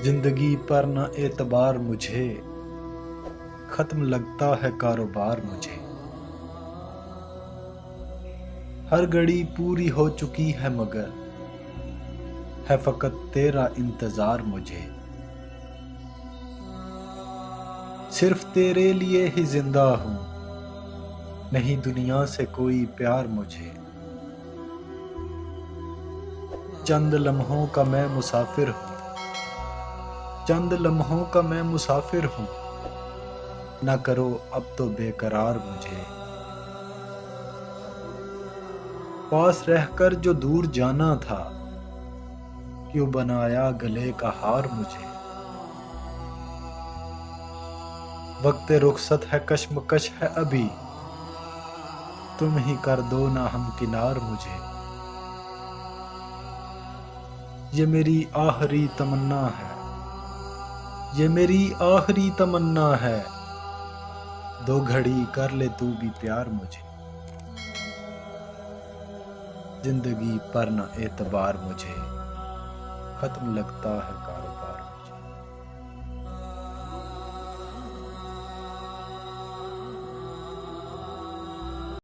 जिंदगी पर न एतबार मुझे, खत्म लगता है कारोबार मुझे। हर घड़ी पूरी हो चुकी है मगर है फकत तेरा इंतजार मुझे। सिर्फ तेरे लिए ही जिंदा हूँ, नहीं दुनिया से कोई प्यार मुझे। चंद लम्हों का मैं मुसाफिर हूँ, चंद लम्हों का मैं मुसाफिर हूँ। ना करो अब तो बेकरार मुझे। पास रहकर जो दूर जाना था, क्यों बनाया गले का हार मुझे। वक्त रुखसत है कश्मकश है अभी, तुम ही कर दो ना हमकिनार मुझे। ये मेरी आखिरी तमन्ना है, ये मेरी आखिरी तमन्ना है। दो घड़ी कर ले तू भी प्यार मुझे। जिंदगी पर न एतबार मुझे, खत्म लगता है कारोबार।